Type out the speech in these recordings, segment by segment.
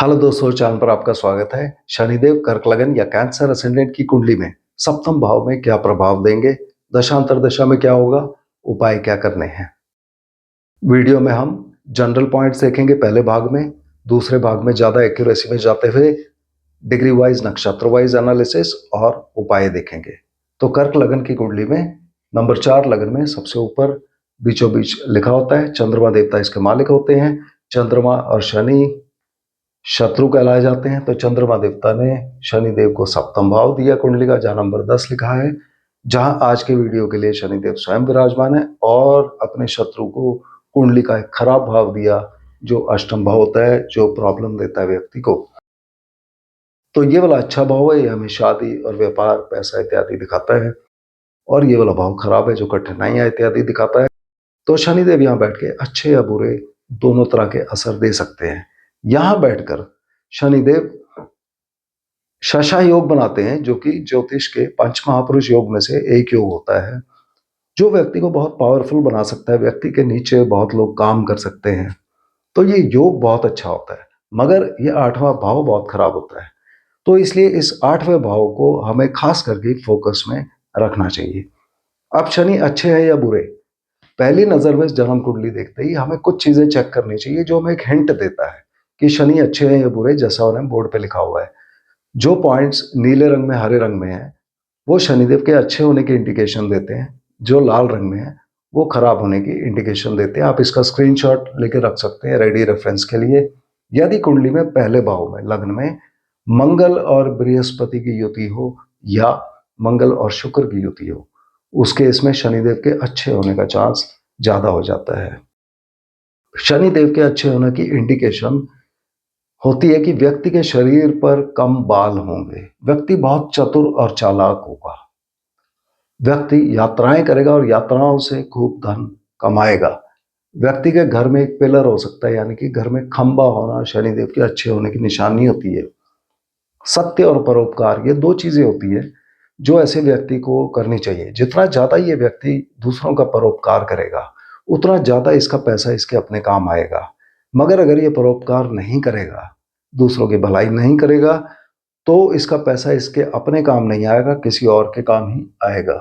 Hello दोस्तों, channel पर आपका स्वागत है। शनिदेव कर्क लगन या कैंसर असेंडेंट की कुंडली में सप्तम भाव में क्या प्रभाव देंगे, दशांतर दशा में क्या होगा, उपाय क्या करने हैं। वीडियो में हम जनरल पॉइंट्स देखेंगे पहले भाग में, दूसरे भाग में ज्यादा एक्यूरेसी में जाते हुए डिग्री वाइज नक्षत्र वाइज एनालिसिस और उपाय देखेंगे। तो कर्क लगन की कुंडली में नंबर 4 लगन में सबसे ऊपर बीचों बीच लिखा होता है चंद्रमा देवता इसके मालिक होते हैं। चंद्रमा और शनि शत्रु कहलाए जाते हैं। तो चंद्रमा देवता ने शनिदेव को सप्तम भाव दिया कुंडली का, जहां नंबर 10 लिखा है, जहां आज के वीडियो के लिए शनिदेव स्वयं विराजमान है, और अपने शत्रु को कुंडली का एक खराब भाव दिया जो अष्टम भाव होता है, जो प्रॉब्लम देता है व्यक्ति को। तो ये वाला अच्छा भाव है, ये हमें शादी और व्यापार पैसा इत्यादि दिखाता है, और ये वाला भाव खराब है जो कठिनाइयां इत्यादि दिखाता है। तो शनिदेव यहाँ बैठ के अच्छे या बुरे दोनों तरह के असर दे सकते हैं। यहां बैठकर शनिदेव शशा योग बनाते हैं, जो कि ज्योतिष के पंच महापुरुष योग में से एक योग होता है, जो व्यक्ति को बहुत पावरफुल बना सकता है। व्यक्ति के नीचे बहुत लोग काम कर सकते हैं। तो ये योग बहुत अच्छा होता है, मगर ये 8वां भाव बहुत खराब होता है। तो इसलिए इस 8वें भाव को हमें खास करके फोकस में रखना चाहिए। अब शनि अच्छे हैं या बुरे, पहली नजर में जन्म कुंडली देखते ही हमें कुछ चीजें चेक करनी चाहिए जो हमें एक हिंट देता है कि शनि अच्छे हैं या बुरे, जैसा उन्हें बोर्ड पे लिखा हुआ है। जो पॉइंट्स नीले रंग में हरे रंग में है वो शनिदेव के अच्छे होने की इंडिकेशन देते हैं। जो लाल रंग में है वो खराब होने की इंडिकेशन देते हैं। आप इसका स्क्रीनशॉट लेके रख सकते हैं रेडी रेफरेंस के लिए। यदि कुंडली में पहले भाव में लग्न में मंगल और बृहस्पति की युति हो, या मंगल और शुक्र की युति हो, उसके इसमें शनिदेव के अच्छे होने का चांस ज्यादा हो जाता है। शनिदेव के अच्छे होने की इंडिकेशन होती है कि व्यक्ति के शरीर पर कम बाल होंगे, व्यक्ति बहुत चतुर और चालाक होगा, व्यक्ति यात्राएं करेगा और यात्राओं से खूब धन कमाएगा। व्यक्ति के घर में एक पिलर हो सकता है, यानी कि घर में खंबा होना शनिदेव के अच्छे होने की निशानी होती है। सत्य और परोपकार, ये दो चीजें होती है जो ऐसे व्यक्ति को करनी चाहिए। जितना ज्यादा ये व्यक्ति दूसरों का परोपकार करेगा, उतना ज्यादा इसका पैसा इसके अपने काम आएगा। मगर अगर ये परोपकार नहीं करेगा, दूसरों की भलाई नहीं करेगा, तो इसका पैसा इसके अपने काम नहीं आएगा, किसी और के काम ही आएगा।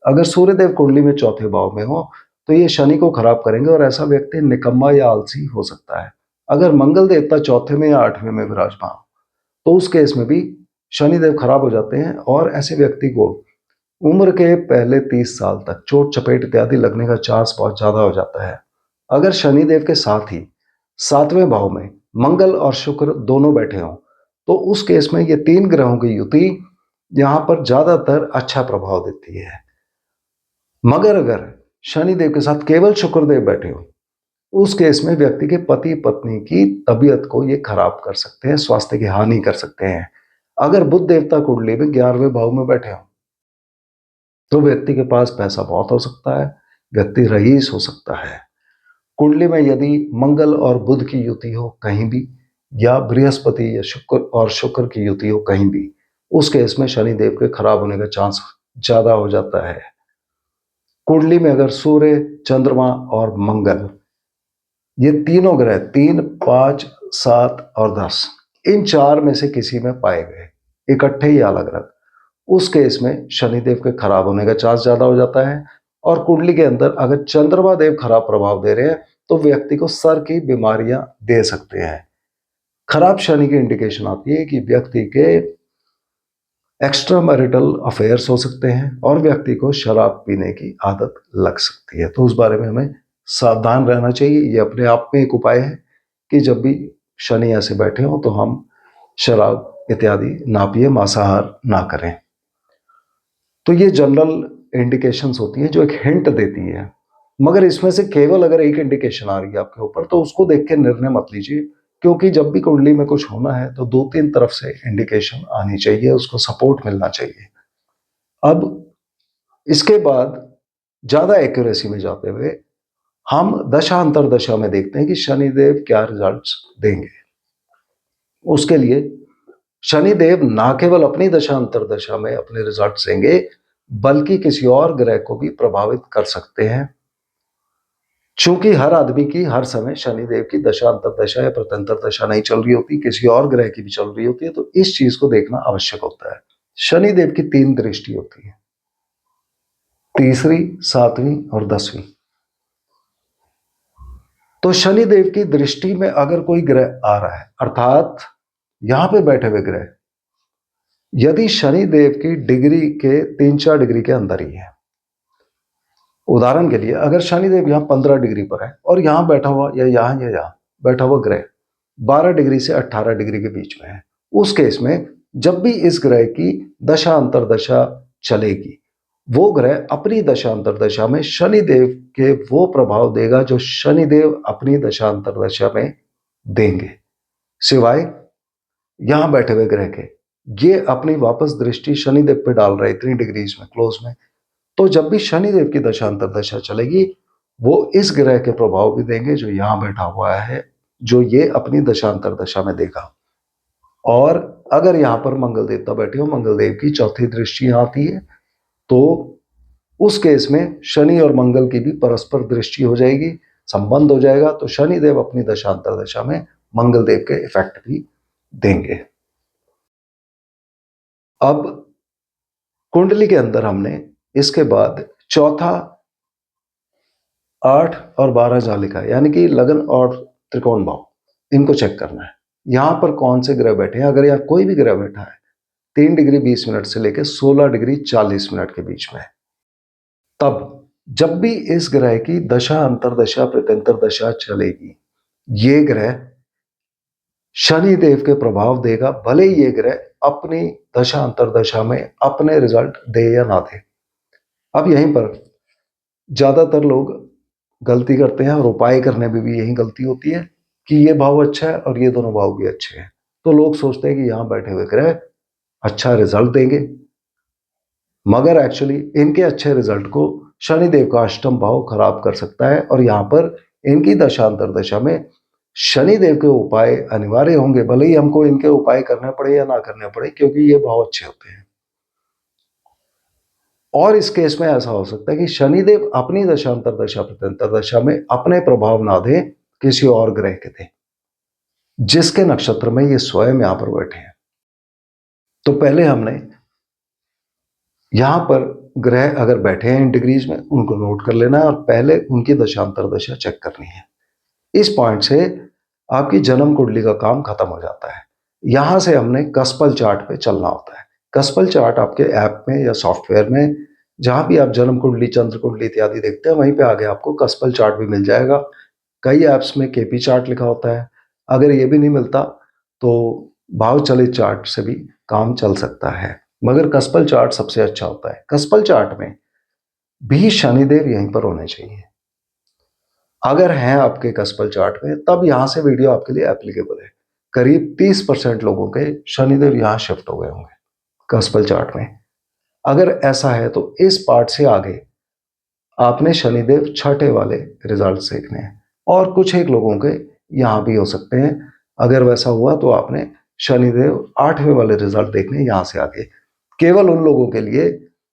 अगर सूर्यदेव कुंडली में चौथे भाव में हो तो ये शनि को खराब करेंगे, और ऐसा व्यक्ति निकम्मा या आलसी हो सकता है। अगर मंगल देवता चौथे में या 8वें में विराजमान तो उस केस में भी शनिदेव खराब हो जाते हैं, और ऐसे व्यक्ति को उम्र के पहले 30 साल तक चोट चपेट इत्यादि लगने का चांस बहुत ज्यादा हो जाता है। अगर शनिदेव के साथ ही 7वें भाव में मंगल और शुक्र दोनों बैठे हों तो उस केस में ये 3 ग्रहों की युति यहां पर ज्यादातर अच्छा प्रभाव देती है। मगर अगर शनिदेव के साथ केवल शुक्रदेव बैठे हो, उस केस में व्यक्ति के पति पत्नी की तबीयत को ये खराब कर सकते हैं, स्वास्थ्य की हानि कर सकते हैं। अगर बुध देवता कुंडली में 11वें भाव में बैठे हो तो व्यक्ति के पास पैसा बहुत हो सकता है, व्यक्ति रईस हो सकता है। कुंडली में यदि मंगल और बुध की युति हो कहीं भी, या बृहस्पति या शुक्र और शुक्र की युति हो कहीं भी, उस केस में शनिदेव के खराब होने का चांस ज्यादा हो जाता है। कुंडली में अगर सूर्य, चंद्रमा और मंगल, ये तीनों ग्रह 3, 5, 7 और 10, इन 4 में से किसी में पाए गए, इकट्ठे या अलग अलग, उस केस में शनिदेव के खराब होने का चांस ज्यादा हो जाता है। और कुंडली के अंदर अगर चंद्रमा देव खराब प्रभाव दे रहे हैं तो व्यक्ति को सर की बीमारियां दे सकते हैं। खराब शनि की इंडिकेशन आती है कि व्यक्ति के एक्स्ट्रा मैरिटल अफेयर्स हो सकते हैं, और व्यक्ति को शराब पीने की आदत लग सकती है। तो उस बारे में हमें सावधान रहना चाहिए। ये अपने आप में एक उपाय है कि जब भी शनि ऐसे बैठे हो तो हम शराब इत्यादि ना पिए, मांसाहार ना करें। तो ये जनरल इंडिकेशंस होती है जो एक हिंट देती है। मगर इसमें से केवल अगर एक इंडिकेशन आ रही है आपके ऊपर तो उसको देख के निर्णय मत लीजिए, क्योंकि जब भी कुंडली में कुछ होना है तो 2-3 तरफ से इंडिकेशन आनी चाहिए, उसको सपोर्ट मिलना चाहिए। अब इसके बाद ज्यादा एक्यूरेसी में जाते हुए हम दशा अंतरदशा में देखते हैं कि शनिदेव क्या रिजल्ट्स देंगे। उसके लिए शनिदेव ना केवल अपनी दशा अंतरदशा में अपने रिजल्ट देंगे, बल्कि किसी और ग्रह को भी प्रभावित कर सकते हैं। चूंकि हर आदमी की हर समय शनिदेव की दशा अंतर्दशा या प्रत्यंतर दशा नहीं चल रही होती, किसी और ग्रह की भी चल रही होती है, तो इस चीज को देखना आवश्यक होता है। शनिदेव की 3 दृष्टि होती है, तीसरी, 7वीं और 10वीं। तो शनिदेव की दृष्टि में अगर कोई ग्रह आ रहा है, अर्थात यहां पे बैठे हुए ग्रह यदि शनिदेव की डिग्री के 3-4 डिग्री के अंदर ही है, उदाहरण के लिए अगर शनिदेव यहाँ 15 डिग्री पर है और यहां बैठा हुआ या यहां बैठा हुआ ग्रह 12 डिग्री से 18 डिग्री के बीच में है, उस केस में जब भी इस ग्रह की दशा अंतर्दशा चलेगी, वो ग्रह अपनी दशा अंतर्दशा में शनिदेव के वो प्रभाव देगा जो शनिदेव अपनी दशा अंतर्दशा में देंगे, सिवाय यहां बैठे हुए ग्रह के। ये अपनी वापस दृष्टि शनिदेव पे डाल रहे इतनी डिग्रीज में, क्लोज में, तो जब भी शनिदेव की दशा अंतर्दशा चलेगी, वो इस ग्रह के प्रभाव भी देंगे जो यहां बैठा हुआ है, जो ये अपनी दशा अंतर्दशा में देगा। और अगर यहां पर मंगल देवता बैठे हो, मंगल देव की चौथी दृष्टि यहां आती है, तो उस केस में शनि और मंगल की भी परस्पर दृष्टि हो जाएगी, संबंध हो जाएगा, तो शनिदेव अपनी दशा अंतर्दशा में मंगल देव के इफेक्ट भी देंगे। अब कुंडली के अंदर हमने इसके बाद चौथा, 8 और 12 जहां लिखा है, यानी कि लगन और त्रिकोण भाव, इनको चेक करना है। यहां पर कौन से ग्रह बैठे हैं। अगर यहां कोई भी ग्रह बैठा है 3 डिग्री 20 मिनट से लेकर 16 डिग्री 40 मिनट के बीच में, तब जब भी इस ग्रह की दशा अंतर्दशा प्रत्यंतर दशा चलेगी, ये ग्रह शनिदेव के प्रभाव देगा, भले ही ये ग्रह अपनी दशा अंतर्दशा में अपने रिजल्ट दे या ना दे। अब यहीं पर ज्यादातर लोग गलती करते हैं और उपाय करने में भी यही गलती होती है कि ये भाव अच्छा है और ये दोनों भाव भी अच्छे हैं, तो लोग सोचते हैं कि यहां बैठे हुए ग्रह अच्छा रिजल्ट देंगे, मगर एक्चुअली इनके अच्छे रिजल्ट को शनिदेव का अष्टम भाव खराब कर सकता है, और यहां पर इनकी दशा अंतर्दशा में शनिदेव के उपाय अनिवार्य होंगे, भले ही हमको इनके उपाय करने पड़े या ना करने पड़े, क्योंकि ये भाव अच्छे होते हैं। और इस केस में ऐसा हो सकता है कि शनिदेव अपनी दशा अंतर्दशा प्रत्यंतर दशा में अपने प्रभाव ना दे, किसी और ग्रह के दे, जिसके नक्षत्र में ये स्वयं यहां पर बैठे हैं। तो पहले हमने यहां पर ग्रह अगर बैठे हैं इन डिग्रीज में, उनको नोट कर लेना है और पहले उनकी दशांतर दशा चेक करनी है। इस पॉइंट से आपकी जन्म कुंडली का काम खत्म हो जाता है। यहां से हमने कस्पल चार्ट पे चलना होता है। कस्पल चार्ट आपके ऐप में या सॉफ्टवेयर में, जहां भी आप जन्म कुंडली, चंद्र कुंडली इत्यादि देखते हैं, वहीं पे आगे आपको कस्पल चार्ट भी मिल जाएगा। कई ऐप्स में केपी चार्ट लिखा होता है। अगर ये भी नहीं मिलता तो भाव चलित चार्ट से भी काम चल सकता है, मगर कस्पल चार्ट सबसे अच्छा होता है। कस्पल चार्ट में भी शनिदेव यहीं पर होने चाहिए। अगर हैं आपके कस्पल चार्ट में, तब यहां से वीडियो आपके लिए एप्लीकेबल है। करीब 30% लोगों के शनिदेव यहां शिफ्ट हो गए होंगे कस्पल चार्ट में। अगर ऐसा है तो इस पार्ट से आगे आपने शनिदेव छठे वाले रिजल्ट देखने हैं, और कुछ एक लोगों के यहां भी हो सकते हैं। अगर वैसा हुआ तो आपने शनिदेव 8वें वाले रिजल्ट देखने यहां से आगे। केवल उन लोगों के लिए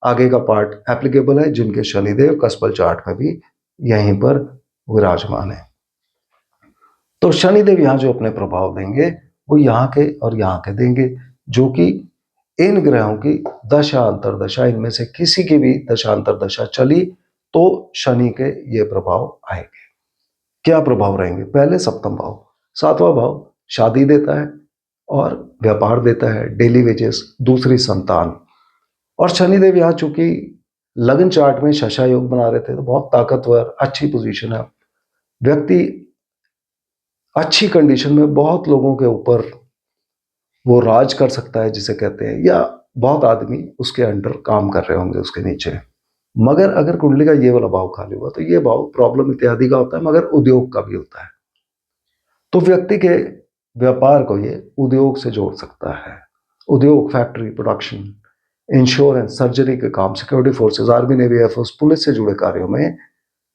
आगे का पार्ट एप्लीकेबल है जिनके शनिदेव कस्पल चार्ट में भी यहीं पर विराजमान है। तो शनिदेव यहां जो अपने प्रभाव देंगे वो यहाँ के और यहाँ के देंगे, जो कि इन ग्रहों की दशा अंतर्दशा, इनमें से किसी की भी दशा अंतर्दशा चली तो शनि के ये प्रभाव आएंगे। क्या प्रभाव रहेंगे? पहले सप्तम भाव, 7वां भाव शादी देता है और व्यापार देता है, डेली वेजेस, दूसरी संतान। और शनिदेव यहाँ चूंकि लगन चार्ट में शशा योग बना रहे थे, तो बहुत ताकतवर अच्छी पोजीशन है। व्यक्ति अच्छी कंडीशन में बहुत लोगों के ऊपर वो राज कर सकता है जिसे कहते हैं, या बहुत आदमी उसके अंडर काम कर रहे होंगे उसके नीचे। मगर अगर कुंडली का ये वाला भाव खाली हुआ तो ये भाव प्रॉब्लम इत्यादि का होता है, मगर उद्योग का भी होता है। तो व्यक्ति के व्यापार को ये उद्योग से जोड़ सकता है। उद्योग, फैक्ट्री, प्रोडक्शन, इंश्योरेंस, सर्जरी के काम, security forces, army, navy, air force, police से जुड़े कार्यों में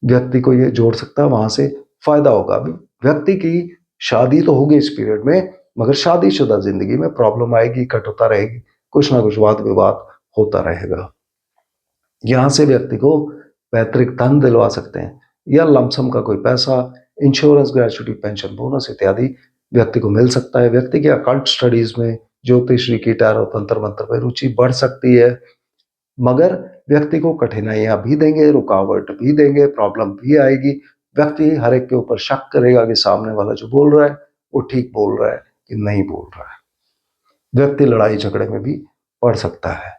व्यक्ति को ये जोड़ सकता है, वहां से फायदा होगा। व्यक्ति की शादी तो होगी इस पीरियड में, मगर शादीशुदा जिंदगी में प्रॉब्लम आएगी, कटुता रहेगी, कुछ ना कुछ वाद विवाद होता रहेगा। यहां से व्यक्ति को पैतृक धन दिलवा सकते हैं। या लमसम का कोई पैसा, इंश्योरेंस, ग्रेचुइटी, पेंशन, बोनस इत्यादि व्यक्ति को मिल सकता है। व्यक्ति के अकल्ट स्टडीज में, ज्योतिष, रीकी, टैरो, तंत्र मंत्र में रुचि बढ़ सकती है, मगर व्यक्ति को कठिनाइयां भी देंगे, रुकावट भी देंगे, प्रॉब्लम भी आएगी। व्यक्ति हर एक के ऊपर शक करेगा कि सामने वाला जो बोल रहा है वो ठीक बोल रहा है कि नहीं बोल रहा है। व्यक्ति लड़ाई झगड़े में भी पड़ सकता है।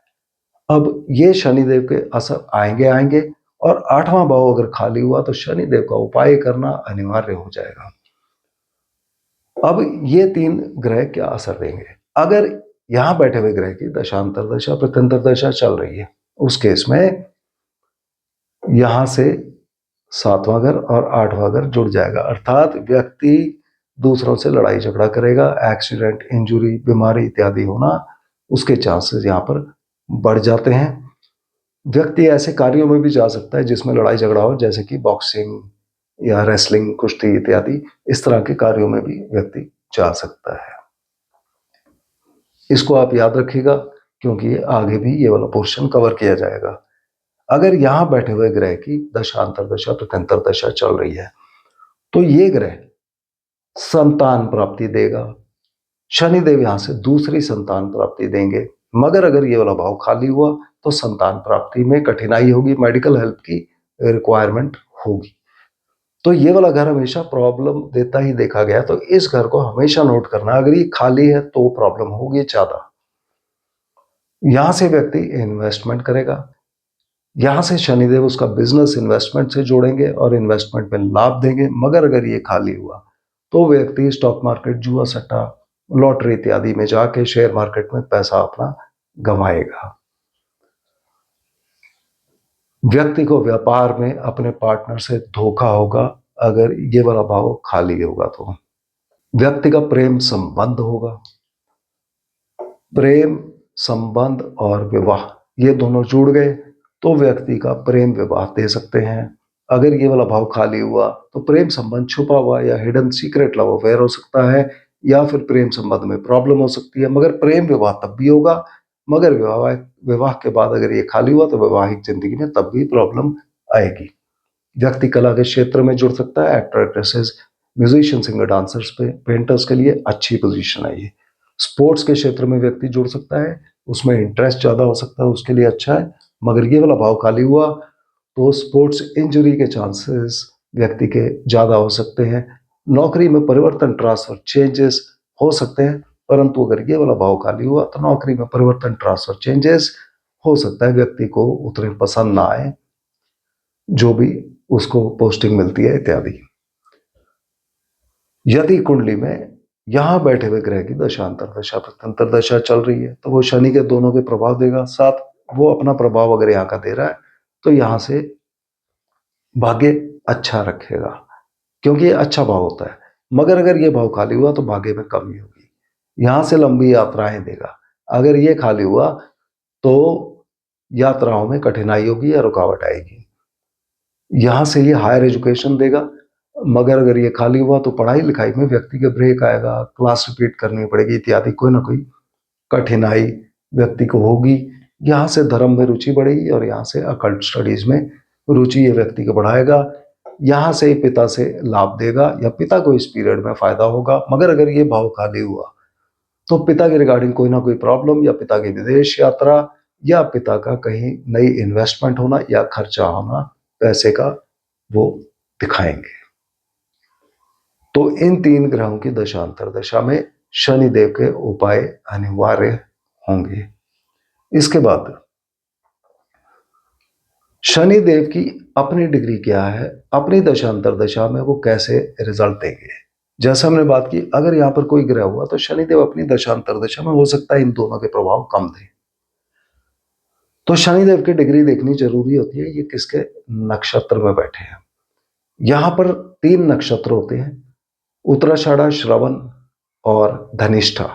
अब ये शनिदेव के असर आएंगे और 8वां भाव अगर खाली हुआ तो शनिदेव का उपाय करना अनिवार्य हो जाएगा। अब ये 3 ग्रह क्या असर देंगे? अगर यहां बैठे हुए ग्रह की दशांतर दशा, प्रत्यंतर दशा चल रही है, उस केस में यहां से 7वां घर और 8वां घर जुड़ जाएगा, अर्थात व्यक्ति दूसरों से लड़ाई झगड़ा करेगा, एक्सीडेंट, इंजुरी, बीमारी इत्यादि होना, उसके चांसेस यहां पर बढ़ जाते हैं। व्यक्ति ऐसे कार्यों में भी जा सकता है जिसमें लड़ाई झगड़ा हो, जैसे कि बॉक्सिंग या रेसलिंग, कुश्ती इत्यादि, इस तरह के कार्यों में भी व्यक्ति जा सकता है। इसको आप याद रखिएगा, क्योंकि आगे भी ये वाला पोर्शन कवर किया जाएगा। अगर यहां बैठे हुए ग्रह की दशांतर दशा, प्रत्यंतर दशा चल रही है, तो ये ग्रह संतान प्राप्ति देगा। शनिदेव यहां से दूसरी संतान प्राप्ति देंगे, मगर अगर ये वाला भाव खाली हुआ तो संतान प्राप्ति में कठिनाई होगी, मेडिकल हेल्प की रिक्वायरमेंट होगी। तो ये वाला घर हमेशा प्रॉब्लम देता ही देखा गया, तो इस घर को हमेशा नोट करना, अगर ये खाली है तो प्रॉब्लम होगी ज्यादा। यहां से व्यक्ति इन्वेस्टमेंट करेगा, यहां से शनिदेव उसका बिजनेस इन्वेस्टमेंट से जोड़ेंगे और इन्वेस्टमेंट में लाभ देंगे, मगर अगर ये खाली हुआ तो व्यक्ति स्टॉक मार्केट, जुआ सट्टा, लॉटरी इत्यादि में जाके शेयर मार्केट में पैसा अपना गंवाएगा। व्यक्ति को व्यापार में अपने पार्टनर से धोखा होगा अगर ये वाला भाव खाली होगा तो। व्यक्ति का प्रेम संबंध होगा, प्रेम संबंध और विवाह ये दोनों जुड़ गए तो व्यक्ति का प्रेम विवाह दे सकते हैं। अगर ये वाला भाव खाली हुआ तो प्रेम संबंध छुपा हुआ या हिडन सीक्रेट लव अफेयर हो सकता है, या फिर प्रेम संबंध में प्रॉब्लम हो सकती है, मगर प्रेम विवाह तब भी होगा। मगर विवाह के बाद अगर ये खाली हुआ तो वैवाहिक जिंदगी में तब भी प्रॉब्लम आएगी। व्यक्ति कला के क्षेत्र में जुड़ सकता है, actor, actresses, musician, singer, dancers, painters के लिए अच्छी पोजीशन है ये। स्पोर्ट्स के क्षेत्र में व्यक्ति जुड़ सकता है, उसमें इंटरेस्ट ज्यादा हो सकता है, उसके लिए अच्छा है। मगर ये वाला भाव खाली हुआ तो स्पोर्ट्स इंजरी के चांसेस व्यक्ति के ज्यादा हो सकते हैं। नौकरी में परिवर्तन, ट्रांसफर, चेंजेस हो सकते हैं, परंतु अगर ये वाला भाव खाली हुआ तो नौकरी में परिवर्तन, ट्रांसफर, चेंजेस हो सकता है, व्यक्ति को उतने पसंद ना आए जो भी उसको पोस्टिंग मिलती है इत्यादि। यदि कुंडली में यहां बैठे हुए ग्रह की दशांतर दशा, प्रत्यंतर दशा चल रही है तो वो शनि के दोनों के प्रभाव देगा, साथ वो अपना प्रभाव अगर यहाँ का दे रहा है तो यहां से भाग्य अच्छा रखेगा, क्योंकि ये अच्छा भाव होता है। मगर अगर ये भाव खाली हुआ तो भाग्य में कमी होगी, यहां से लंबी यात्राएं देगा। अगर ये खाली हुआ तो यात्राओं में कठिनाई होगी या रुकावट आएगी। यहां से ये हायर एजुकेशन देगा, मगर अगर ये खाली हुआ तो पढ़ाई लिखाई में व्यक्ति के ब्रेक आएगा, क्लास रिपीट करनी पड़ेगी इत्यादि, कोई ना कोई कठिनाई व्यक्ति को होगी। यहाँ से धर्म में रुचि बढ़ेगी और यहाँ से अकल्ट स्टडीज में रुचि ये व्यक्ति को बढ़ाएगा। यहाँ से पिता से लाभ देगा या पिता को इस पीरियड में फायदा होगा। मगर अगर ये भाव खाली हुआ तो पिता के रिगार्डिंग कोई ना कोई प्रॉब्लम, या पिता की विदेश यात्रा, या पिता का कहीं नई इन्वेस्टमेंट होना या खर्चा होना पैसे का, वो दिखाएंगे। तो इन 3 ग्रहों की दशांतर दशा में शनिदेव के उपाय अनिवार्य होंगे। इसके बाद शनिदेव की अपनी डिग्री क्या है, अपनी दशांतर दशा में वो कैसे रिजल्ट देंगे। जैसा हमने बात की, अगर यहां पर कोई ग्रह हुआ तो शनिदेव अपनी दशांतर दशा में हो सकता है इन दोनों के प्रभाव कम दें। तो शनिदेव की डिग्री देखनी जरूरी होती है, ये किसके नक्षत्र में बैठे हैं। यहां पर 3 नक्षत्र होते हैं, उत्तराषाढ़ा, श्रवण और धनिष्ठा,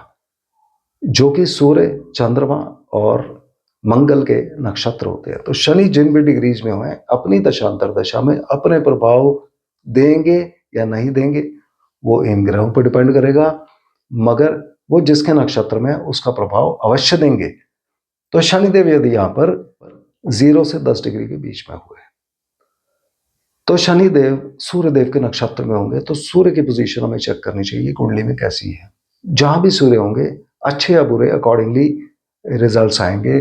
जो कि सूर्य, चंद्रमा और मंगल के नक्षत्र होते हैं। तो शनि जिन भी डिग्रीज में हुए अपनी दशांतर दशा में अपने प्रभाव देंगे या नहीं देंगे वो इन ग्रहों पर डिपेंड करेगा, मगर वो जिसके नक्षत्र में उसका प्रभाव अवश्य देंगे। तो शनिदेव यदि यहां पर 0 से 10 डिग्री के बीच में हुए तो शनि देव सूर्य देव के नक्षत्र में होंगे तो सूर्य की पोजीशन हमें चेक करनी चाहिए कुंडली में कैसी है। जहां भी सूर्य होंगे अच्छे या बुरे अकॉर्डिंगली रिजल्ट्स आएंगे।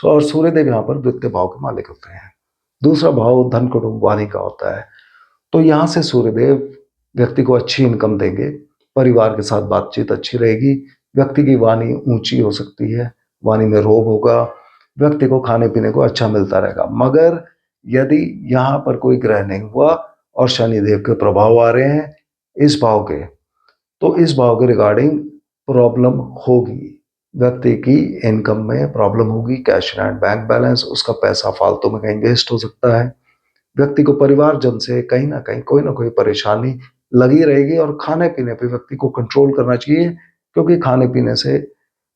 और सूर्य देव यहाँ पर द्वितीय भाव के मालिक होते हैं। दूसरा भाव धन कुटुंब वाणी का होता है। तो यहाँ से सूर्यदेव व्यक्ति को अच्छी इनकम देंगे, परिवार के साथ बातचीत अच्छी रहेगी, व्यक्ति की वाणी ऊंची हो सकती है, वाणी में रोब होगा, व्यक्ति को खाने पीने को अच्छा मिलता रहेगा। मगर यदि यहाँ पर कोई ग्रह नहीं हुआ और शनिदेव के प्रभाव आ रहे हैं इस भाव के, तो इस भाव के रिगार्डिंग प्रॉब्लम होगी। व्यक्ति की इनकम में प्रॉब्लम होगी, कैश एंड बैंक बैलेंस, उसका पैसा फालतू में कहीं वेस्ट हो सकता है। व्यक्ति को परिवारजन से कहीं ना कहीं कोई ना कोई परेशानी लगी रहेगी। और खाने पीने पे व्यक्ति को कंट्रोल करना चाहिए, क्योंकि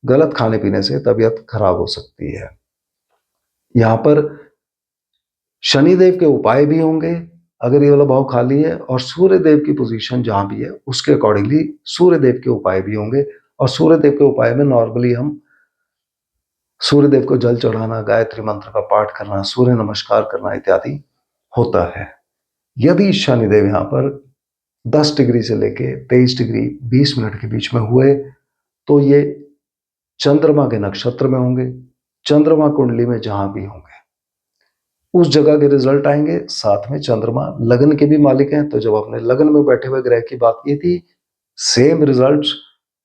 गलत खाने पीने से तबीयत खराब हो सकती है। यहाँ पर शनिदेव के उपाय भी होंगे अगर ये वाला भाव खाली है, और सूर्य देव की पोजीशन जहां भी है उसके अकॉर्डिंगली सूर्य देव के उपाय भी होंगे। और सूर्य देव के उपाय में नॉर्मली हम सूर्य देव को जल चढ़ाना, गायत्री मंत्र का पाठ करना, सूर्य नमस्कार करना इत्यादि होता है। यदि शनिदेव यहाँ पर 10 डिग्री से लेके 23 डिग्री 20 मिनट के बीच में हुए तो ये चंद्रमा के नक्षत्र में होंगे। चंद्रमा कुंडली में जहां भी होंगे उस जगह के रिजल्ट आएंगे। साथ में चंद्रमा लगन के भी मालिक हैं, तो जब आपने लगन में बैठे हुए ग्रह की बात की थी, सेम रिजल्ट्स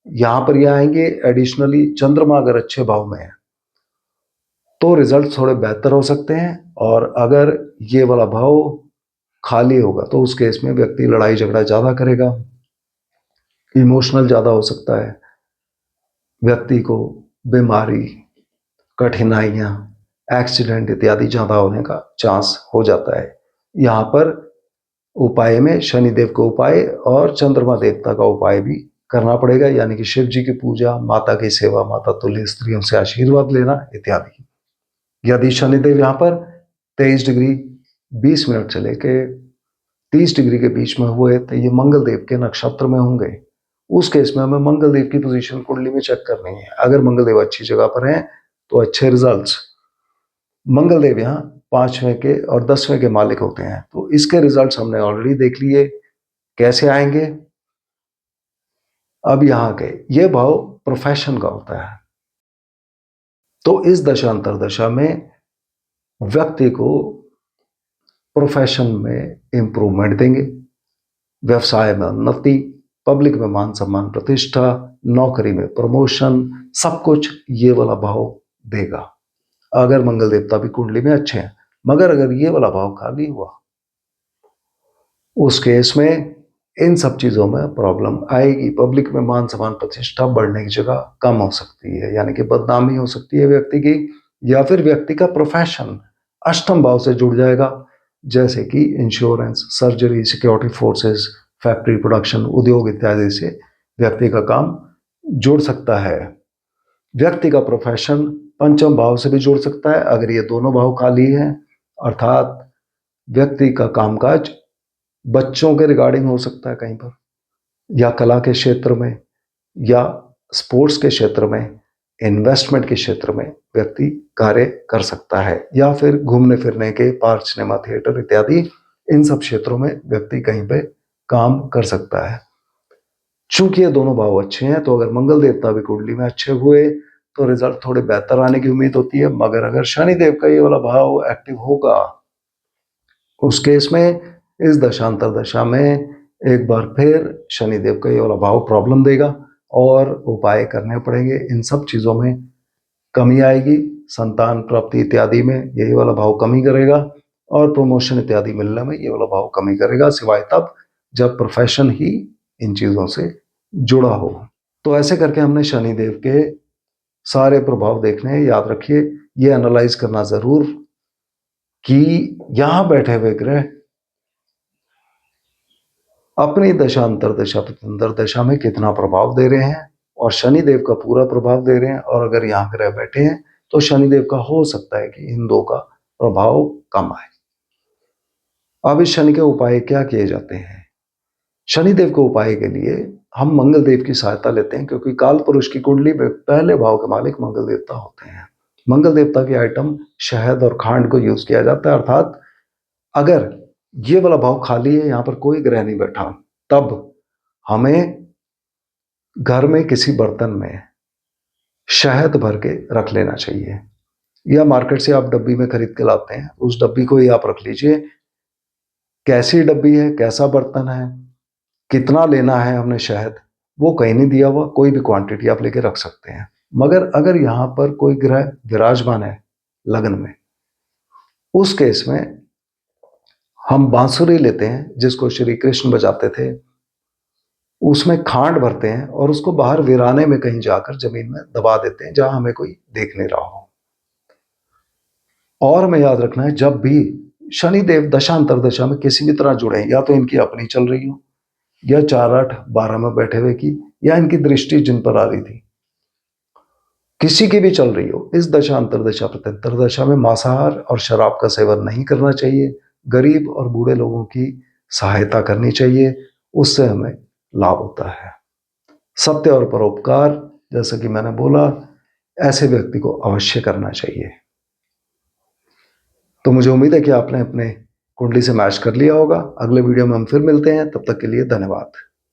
यहां पर ये आएंगे। एडिशनली चंद्रमा अगर अच्छे भाव में है तो रिजल्ट थोड़े बेहतर हो सकते हैं। और अगर ये वाला भाव खाली होगा तो उस केस में व्यक्ति लड़ाई झगड़ा ज्यादा करेगा, इमोशनल ज्यादा हो सकता है, व्यक्ति को बीमारी, कठिनाइयां, एक्सीडेंट इत्यादि ज्यादा होने का चांस हो जाता है। यहाँ पर उपाय में शनिदेव का उपाय और चंद्रमा देवता का उपाय भी करना पड़ेगा, यानी कि शिव जी की पूजा, माता की सेवा, माता तुल्य स्त्रियों से आशीर्वाद लेना इत्यादि। यदि शनिदेव यहाँ पर 23 डिग्री 20 मिनट से लेके 30 डिग्री के बीच में हुए तो ये मंगल देव के नक्षत्र में होंगे। उस केस में हमें मंगल देव की पोजीशन कुंडली में चेक करनी है। अगर मंगल देव अच्छी जगह पर हैं तो अच्छे रिजल्ट्स। मंगल देव यहाँ 5वें के और 10वें के मालिक होते हैं, तो इसके रिजल्ट्स हमने ऑलरेडी देख लिए कैसे आएंगे। अब यहाँ के ये भाव प्रोफेशन का होता है, तो इस दशांतर दशा में व्यक्ति को प्रोफेशन में इंप्रूवमेंट देंगे, व्यवसाय में उन्नति, पब्लिक में मान सम्मान प्रतिष्ठा, नौकरी में प्रमोशन, सब कुछ ये वाला भाव देगा अगर मंगल देवता भी कुंडली में अच्छे हैं। मगर अगर ये वाला भाव खाली हुआ उस केस में इन सब चीजों में प्रॉब्लम आएगी। पब्लिक में मान सम्मान प्रतिष्ठा बढ़ने की जगह कम हो सकती है, यानी कि बदनामी हो सकती है व्यक्ति की, या फिर व्यक्ति का प्रोफेशन अष्टम भाव से जुड़ जाएगा, जैसे कि insurance, surgery, security forces, factory, production, उद्योग इत्यादि से व्यक्ति का काम जुड़ सकता है। व्यक्ति का प्रोफेशन पंचम भाव से भी जुड़ सकता है अगर ये दोनों भाव खाली हैं, अर्थात व्यक्ति का कामकाज बच्चों के रिगार्डिंग हो सकता है कहीं पर, या कला के क्षेत्र में, या स्पोर्ट्स के क्षेत्र में, इन्वेस्टमेंट के क्षेत्र में व्यक्ति कार्य कर सकता है, या फिर घूमने फिरने के पार्क, सिनेमा, थिएटर इत्यादि इन सब क्षेत्रों में व्यक्ति कहीं पे काम कर सकता है। चूंकि ये दोनों भाव अच्छे हैं तो अगर मंगल देवता भी कुंडली में अच्छे हुए तो रिजल्ट थोड़े बेहतर आने की उम्मीद होती है। मगर अगर शनि देव का ये वाला भाव एक्टिव होगा उस केस में इस दशांतर दशा में एक बार फिर शनिदेव का ये वाला भाव प्रॉब्लम देगा और उपाय करने पड़ेंगे। इन सब चीजों में कमी आएगी, संतान प्राप्ति इत्यादि में यही वाला भाव कमी करेगा, और प्रमोशन इत्यादि मिलने में ये वाला भाव कमी करेगा, सिवाय तब जब प्रोफेशन ही इन चीजों से जुड़ा हो। तो ऐसे करके हमने शनिदेव के सारे प्रभाव देखने हैं। याद रखिए, ये एनालाइज करना जरूर कि यहां बैठे हुए ग्रह अपनी दशा अंतरदशा प्रत्यंतर दशा में कितना प्रभाव दे रहे हैं, और शनिदेव का पूरा प्रभाव दे रहे हैं। और अगर यहाँ ग्रह बैठे हैं तो शनिदेव का हो सकता है कि इन दो का प्रभाव कम आए। अब इस शनि के उपाय क्या किए जाते हैं? शनिदेव के उपाय के लिए हम मंगल देव की सहायता लेते हैं, क्योंकि काल पुरुष की कुंडली में पहले भाव के मालिक मंगल देवता होते हैं। मंगल देवता के आइटम शहद और खांड को यूज किया जाता है, अर्थात अगर ये वाला भाव खाली है, यहां पर कोई ग्रह नहीं बैठा, तब हमें घर में किसी बर्तन में शहद भर के रख लेना चाहिए, या मार्केट से आप डब्बी में खरीद के लाते हैं, उस डब्बी को ही आप रख लीजिए। कैसी डब्बी है, कैसा बर्तन है, कितना लेना है हमने शहद, वो कहीं नहीं दिया हुआ, कोई भी क्वांटिटी आप लेके रख सकते हैं। मगर अगर यहां पर कोई ग्रह विराजमान है लग्न में, उस केस में हम बांसुरी लेते हैं, जिसको श्री कृष्ण बजाते थे, उसमें खांड भरते हैं और उसको बाहर वीराने में कहीं जाकर जमीन में दबा देते हैं, जहां हमें कोई देख नहीं रहा हो। और हमें याद रखना है, जब भी शनिदेव दशांतर दशा में किसी भी तरह जुड़े, या तो इनकी अपनी चल रही हो, या 4 8 12 में बैठे हुए की, या इनकी दृष्टि जिन पर आ रही थी, किसी की भी चल रही हो, इस दशा अंतरदशा प्रत्यंतर दशा में मांसाहार और शराब का सेवन नहीं करना चाहिए। गरीब और बूढ़े लोगों की सहायता करनी चाहिए, उससे हमें लाभ होता है। सत्य और परोपकार, जैसा कि मैंने बोला, ऐसे व्यक्ति को अवश्य करना चाहिए। तो मुझे उम्मीद है कि आपने अपने कुंडली से मैच कर लिया होगा। अगले वीडियो में हम फिर मिलते हैं, तब तक के लिए धन्यवाद।